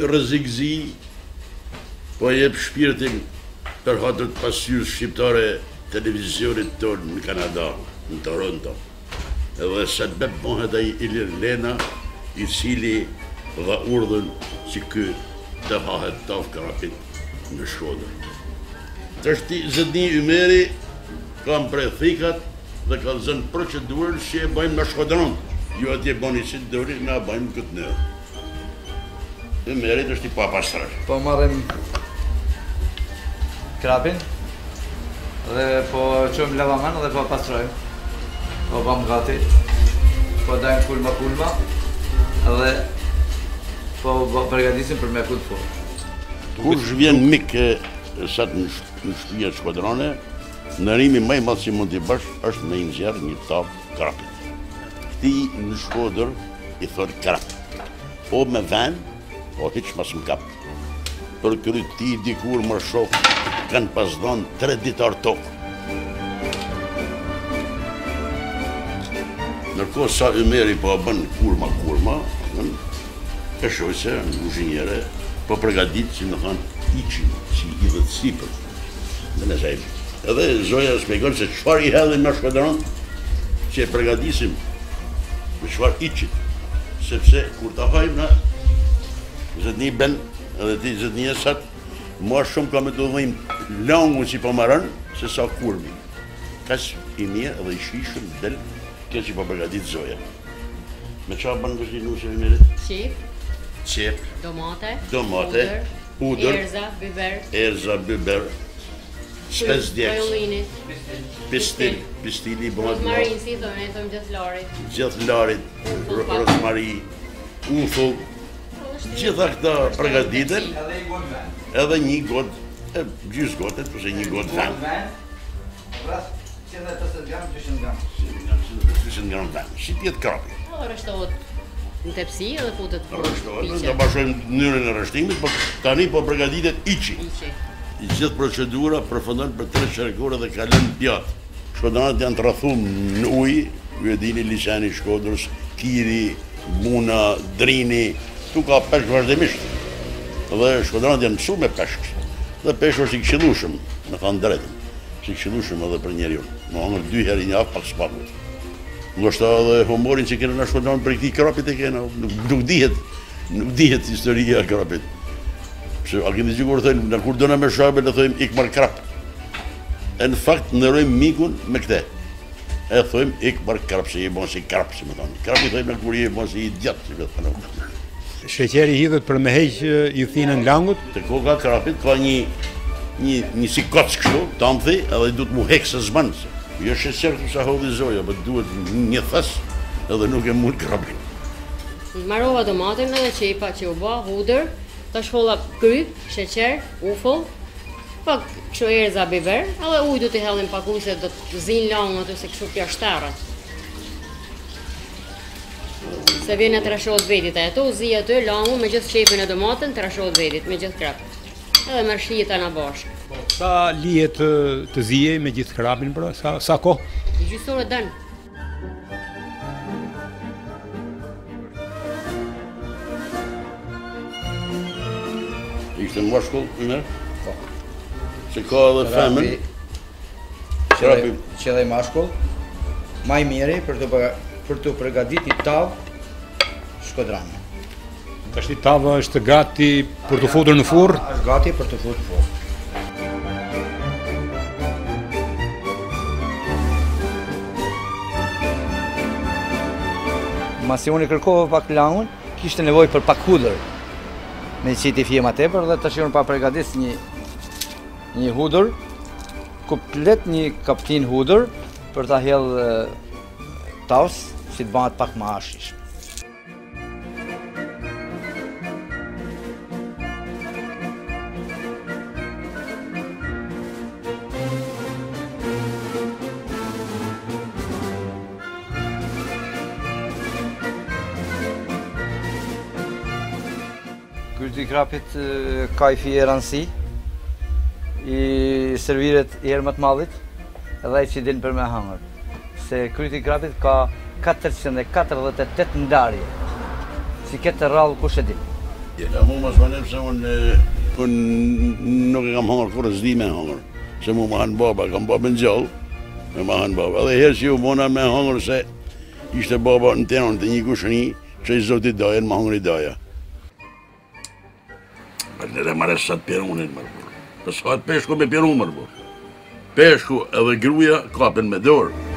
rrezikëzi po jep shpirtin për hatër të pasqyrës shqiptare televizionit tonë në Kanada, në Toronto. Edhe sebeb mohet ai Ilir Lena, i cili dha urdhën që ky të hahet taf Karapit në Shkodër. Tashti Zëdni Ymeri kam prej thikat dhe ka zënë procedurën që e bëjmë me Shkodron. Ju atje bëni si dëri, na bëjmë këtë në. Ymeri është i papastrër. Po marrim krapin dhe po çojmë lavaman dhe po pastrojmë. Po bëm gati. Po dajmë kulma dhe po përgatisim për me kut fort. Kur vjen mik sa në shtëpia Shkodrone, ndërimi më i madh që mund t'i bësh është me nxjerr një tavë krapit. Ti në Shkodër i thon krap. O me ven, o hiç mos më kap. Për këtë ti dikur më shoh kanë pas dhënë 3 ditar tokë. Ndërkohë sa Ymeri po bën kurma, e shoh se në kuzhinjere po përgatit që më thonë iqin, që i dhe të sipër. Dhe në zajmë. Edhe Zoja shpjegon se çfarë i hedhin me Shkodron, që e përgatisim me çfarë iqit. Sepse kur ta hajmë na, Zëdni ben, edhe ti Zëdni e sat, ma shumë ka me të dhejmë langu që po marën, se sa kurmi. Kas i mirë edhe i shishëm del, kjo që po përgatit Zoja. Me qa bënë kështë një nushe i mirit? Qep, domate, hudër, erza, biber, spes djekës, pistili, rozmarin, si thonë, e thonë gjithë larit, rozmari, ufull, gjitha këta përgatiten, edhe një gotë, gjysë gotet, përse një gotë venë. 180 gram, 200 gram venë, si tjetë krapi. Rështohet në tepsi edhe futet për piqe. Do bashkojmë mënyrën e rreshtimit, por tani po përgatitet iqi. Gjithë procedura përfundon për 3 çerkore dhe kalon në pjatë. Shkodranët janë të rrethuar në ujë, ju e dini liçeni i Shkodrës, Kiri, Muna, Drini, tu ka peshk vazhdimisht. Dhe Shkodranët janë mësuar me peshk. Dhe peshku është i këshillueshëm, me thënë drejtën. Është i këshillueshëm edhe për njeriu. Më hangër 2 herë në javë pak spaku. Ndoshta edhe humorin që kena në Shkodran për këtij krapit e kena, nuk dihet historia e krapit. Pse a keni dëgjuar thënë, na kur dona me shabë le thojmë ik mar krap. Në fakt ndërojmë mikun me këtë. E thojmë ik mar krap, se i bën si krap, si më thonë. Krapi thojmë kur i bën si idiot, si vetë thonë. Sheqeri hidhet për me heq i thinën langut. Te koka krapit ka një si kock kështu, tamthi, edhe duhet mu hek se s'bën. Jo sheqer sa hodhi Zoja, po duhet një thes edhe nuk e mund krapin. Marova domaten edhe qepa që u bë, hudër, tash holla kryp, sheqer, ufull, pak kështu erza, biber, edhe ujë do t'i hellim pak ujë se do të zinë langut ose kështu pjashtarët. Se vjen e trashohet vetit, ato u zi aty langu me gjithë qepin e domaten, trashohet vetit me gjithë krap. Edhe me shijeta na bashkë. Sa lihet të zije me gjithë krapin, pra? Sa kohë? Gjysore dën. Ishte mashkull, Ymer? Po. Se ka edhe femën? Krapi. Qedhe mashkull, ma i miri për të përgatitur tavë Shkodrane. Tashti tava është gati për të futur në furr? Është gati për të futur në furr. Masi unë i kërkova pak langun, kishte nevojë për pak hudër. Me qiti fjema tepër dhe tash unë pa përgatis një hudër, komplet një kaptin hudër për ta hedh tavës, si të bëhet pak më hashish. Kryti i krapit ka i fije ranësi, i serviret i herë më të madhit, edhe ai që din për me hangër. Se kryti i krapit ka 448 ndarje, si këtë rrallë kush e din. Ja, mu mas manem se unë nuk e kam hangër kur s'di me hangër. Se mu ma hanë baba, kam babën gjallë, me ma hanë baba. Edhe herë që ju mona me hangër se ishte baba në tenon të një kushëni që i zotit dajen, ma hangër i daja. Për nere mare sa të perunin mërë. Sa të peshku me perun mërë. Peshku edhe gruja kapen me dorë.